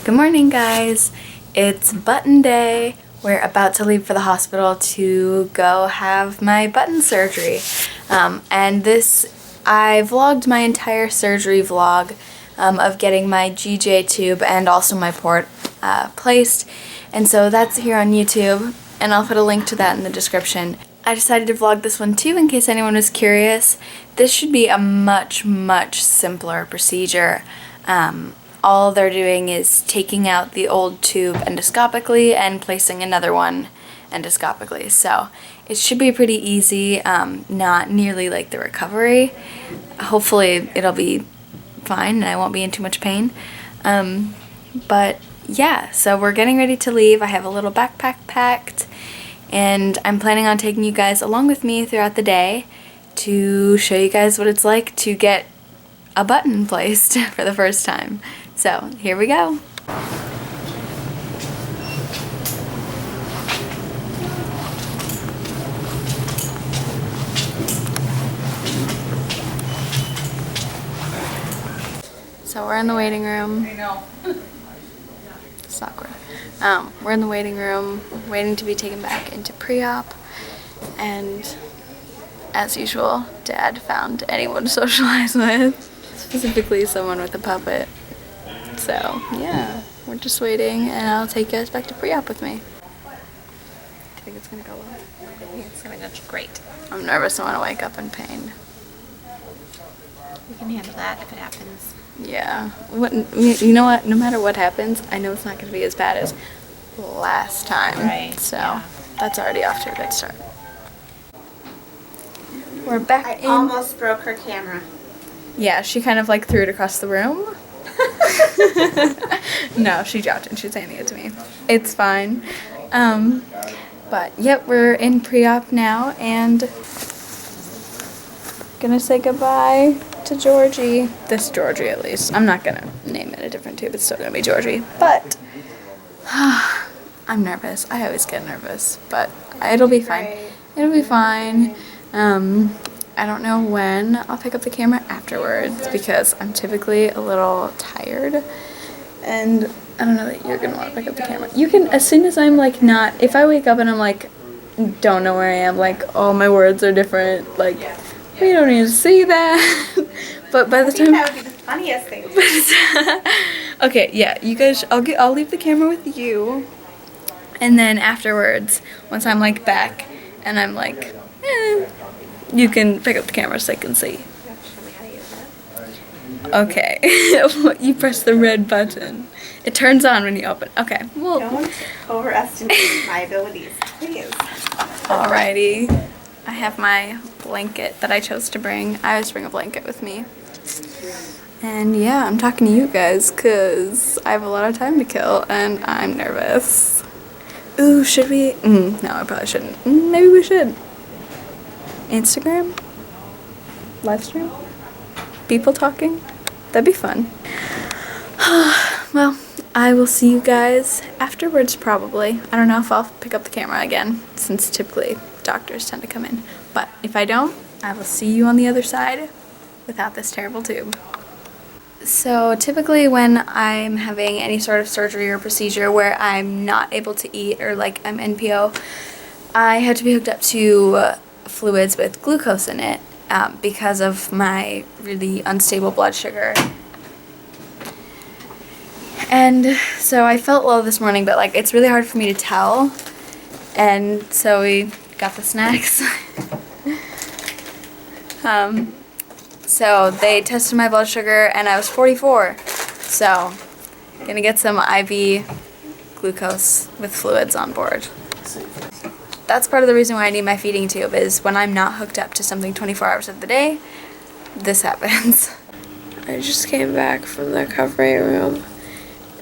Good morning, guys. It's button day. We're about to leave for the hospital to go have my button surgery. And I vlogged my entire surgery vlog of getting my GJ tube and also my port placed. And so that's here on YouTube, and I'll put a link to that in the description. I decided to vlog this one too in case anyone was curious. This should be a much, much simpler procedure. All they're doing is taking out the old tube endoscopically and placing another one endoscopically. So it should be pretty easy, not nearly like the recovery. Hopefully it'll be fine and I won't be in too much pain. But yeah, so we're getting ready to leave. I have a little backpack packed and I'm planning on taking you guys along with me throughout the day to show you guys what it's like to get a button placed for the first time. So here we go. So we're in the waiting room. I know. It's awkward. We're in the waiting room, waiting to be taken back into pre-op, and as usual, Dad found anyone to socialize with, specifically someone with a puppet. So yeah, we're just waiting, and I'll take you guys back to pre-op with me. Do you think it's gonna go well? I think it's gonna go great. I'm nervous. I want to wake up in pain. We can handle that if it happens. Yeah. You know what? No matter what happens, I know it's not going to be as bad as last time. Right. So yeah. That's already off to a good start. We're back I in. almost broke her camera. Yeah, she kind of like threw it across the room. No, she dropped it and she's handing it to me. It's fine. But yep, we're in pre-op now and gonna say goodbye to Georgie. This Georgie, at least. I'm not gonna name it a different tube. It's still gonna be Georgie. But I'm nervous. I always get nervous, but it'll be fine. It'll be fine. I don't know when I'll pick up the camera afterwards because I'm typically a little tired, and I don't know that you're gonna want to pick up the camera. You can, as soon as I'm like not, if I wake up and I'm like, don't know where I am, like all my words are different, like we don't need to see that. But by the time that would be the funniest thing. Okay, yeah, you guys, I'll leave the camera with you, and then afterwards, once I'm like back and I'm like, you can pick up the camera so I can see. Okay. You press the red button. It turns on when you open. Okay. Well. Don't overestimate my abilities, please. Alrighty. I have my blanket that I chose to bring. I always bring a blanket with me. And yeah, I'm talking to you guys because I have a lot of time to kill and I'm nervous. Ooh, should we? No, I probably shouldn't. Maybe we should. Instagram? Live stream? People talking? That'd be fun. Well, I will see you guys afterwards probably. I don't know if I'll pick up the camera again since typically doctors tend to come in. But if I don't, I will see you on the other side without this terrible tube. So typically when I'm having any sort of surgery or procedure where I'm not able to eat or like I'm NPO, I have to be hooked up to fluids with glucose in it because of my really unstable blood sugar. And so I felt low this morning, but like it's really hard for me to tell. And so we got the snacks. So they tested my blood sugar and I was 44. So gonna get some IV glucose with fluids on board. That's part of the reason why I need my feeding tube is when I'm not hooked up to something 24 hours of the day, this happens. I just came back from the recovery room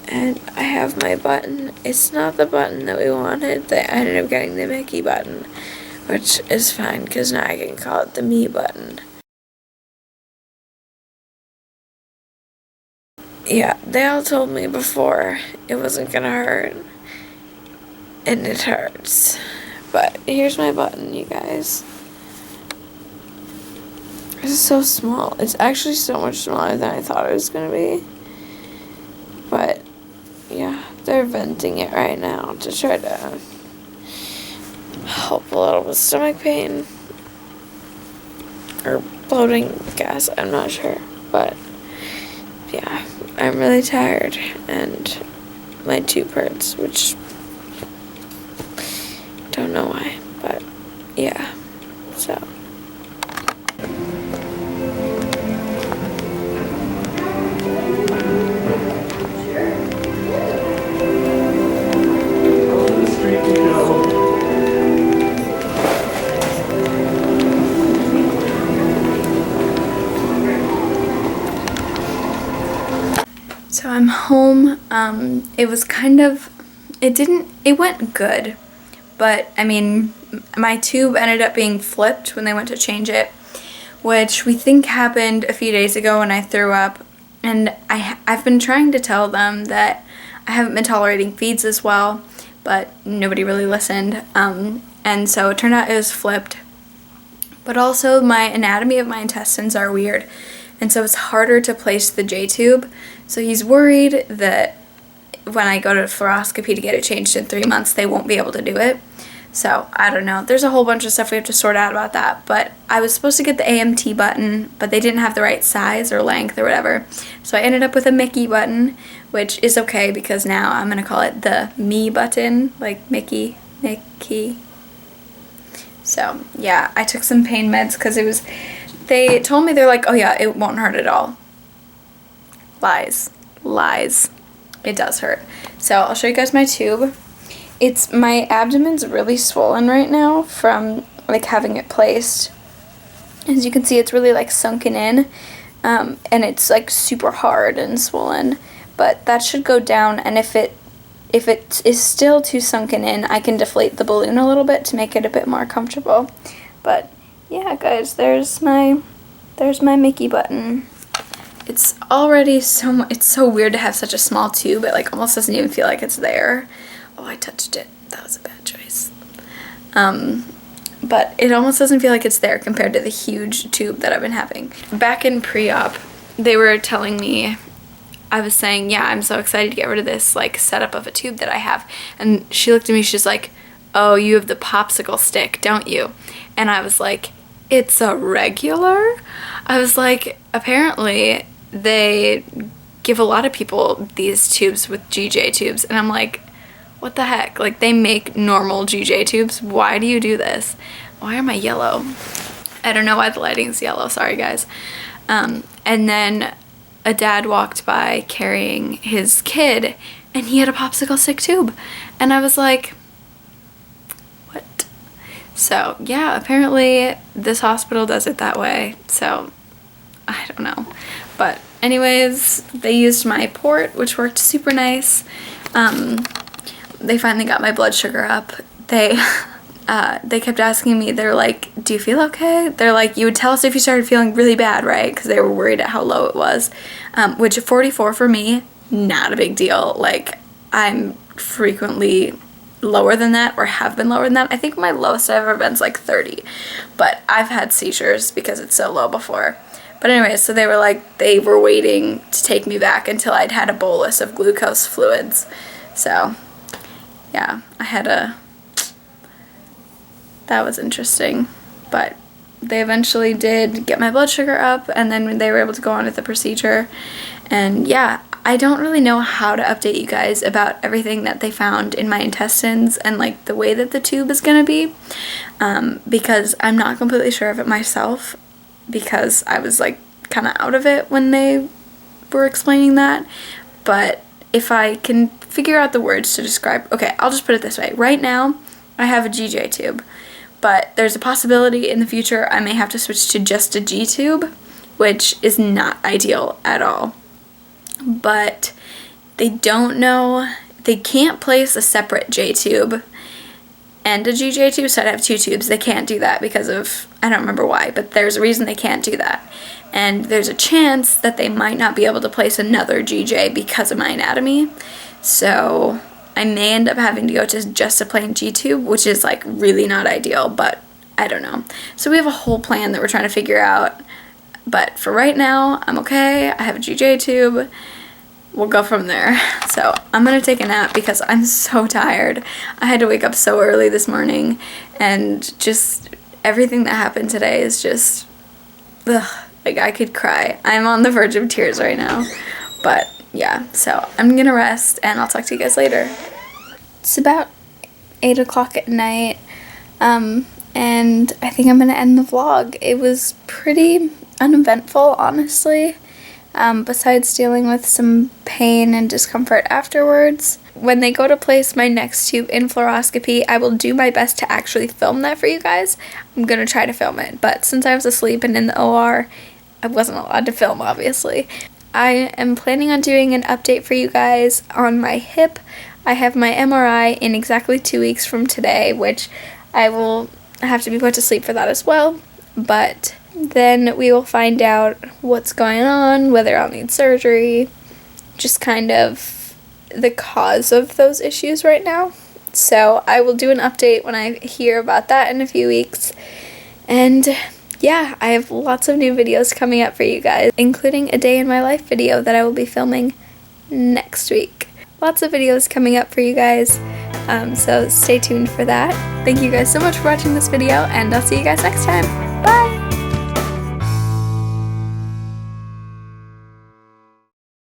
and I have my button. It's not the button that we wanted. I ended up getting the Mickey button, which is fine because now I can call it the me button. Yeah, they all told me before it wasn't gonna hurt, and it hurts. But here's my button, you guys. It's so small. It's actually so much smaller than I thought it was gonna be. But yeah. hyperventing it right now to try to help a little with stomach pain. Or bloating gas, I'm not sure. But yeah, I'm really tired and my tube hurts, which don't know why, but yeah, so. So I'm home. It was it went good, but I mean, my tube ended up being flipped when they went to change it, which we think happened a few days ago when I threw up, and I've been trying to tell them that I haven't been tolerating feeds as well, but nobody really listened, and so it turned out it was flipped, but also my anatomy of my intestines are weird, and so it's harder to place the J-tube, so he's worried that when I go to fluoroscopy to get it changed in 3 months, they won't be able to do it. So, I don't know. There's a whole bunch of stuff we have to sort out about that, but I was supposed to get the AMT button, but they didn't have the right size or length or whatever, so I ended up with a Mickey button, which is okay because now I'm going to call it the me button, like Mickey. So, yeah, I took some pain meds because they told me, they're like, oh yeah, it won't hurt at all. Lies. It does hurt. So I'll show you guys my tube. My abdomen's really swollen right now from like having it placed. As you can see, it's really like sunken in, and it's like super hard and swollen. But that should go down, and if it is still too sunken in, I can deflate the balloon a little bit to make it a bit more comfortable. But yeah, guys, there's my Mickey button. It's already it's so weird to have such a small tube. It like almost doesn't even feel like it's there. Oh, I touched it. That was a bad choice. But it almost doesn't feel like it's there compared to the huge tube that I've been having. Back in pre-op, they were telling me, I was saying, yeah, I'm so excited to get rid of this like setup of a tube that I have. And she looked at me, she's like, oh, you have the popsicle stick, don't you? And I was like, it's a regular? I was like, apparently they give a lot of people these tubes with GJ tubes, and I'm like, what the heck? Like, they make normal GJ tubes. Why do you do this? Why am I yellow? I don't know why the lighting's yellow. Sorry, guys. And then a dad walked by carrying his kid, and he had a popsicle stick tube. And I was like, what? So, yeah, apparently this hospital does it that way. So, I don't know. But anyways, they used my port, which worked super nice. They finally got my blood sugar up. They kept asking me, they're like, do you feel okay? They're like, you would tell us if you started feeling really bad, right? Because they were worried at how low it was. Which 44 for me, not a big deal. Like, I'm frequently lower than that, or have been lower than that. I think my lowest I've ever been is like 30. But I've had seizures because it's so low before. But anyways, so they were waiting to take me back until I'd had a bolus of glucose fluids. So, yeah, that was interesting. But they eventually did get my blood sugar up, and then they were able to go on with the procedure. And yeah, I don't really know how to update you guys about everything that they found in my intestines and like the way that the tube is going to be, because I'm not completely sure of it myself, because I was like kind of out of it when they were explaining that. But if I can figure out the words to describe, okay, I'll just put it this way. Right now, I have a GJ tube, but there's a possibility in the future I may have to switch to just a G tube, which is not ideal at all. But they don't know, they can't place a separate J tube and a GJ tube, so I'd have two tubes. They can't do that because of, I don't remember why, but there's a reason they can't do that. And there's a chance that they might not be able to place another GJ because of my anatomy. So I may end up having to go to just a plain G tube, which is like really not ideal, but I don't know. So we have a whole plan that we're trying to figure out. But for right now, I'm okay. I have a GJ tube. we'll go from there. So I'm gonna take a nap because I'm so tired. I had to wake up so early this morning, and just everything that happened today is just, ugh, like I could cry. I'm on the verge of tears right now. But yeah, so I'm gonna rest and I'll talk to you guys later. It's about 8 o'clock at night, and I think I'm gonna end the vlog. It was pretty uneventful, honestly, besides dealing with some pain and discomfort afterwards. When they go to place my next tube in fluoroscopy, I will do my best to actually film that for you guys. I'm gonna try to film it, but since I was asleep and in the OR, I wasn't allowed to film, obviously. I am planning on doing an update for you guys on my hip. I have my MRI in exactly 2 weeks from today, which I will have to be put to sleep for that as well. But then we will find out what's going on, whether I'll need surgery, just kind of the cause of those issues right now. So I will do an update when I hear about that in a few weeks. And yeah, I have lots of new videos coming up for you guys, including a day in my life video that I will be filming next week. Lots of videos coming up for you guys, so stay tuned for that. Thank you guys so much for watching this video, and I'll see you guys next time. Bye!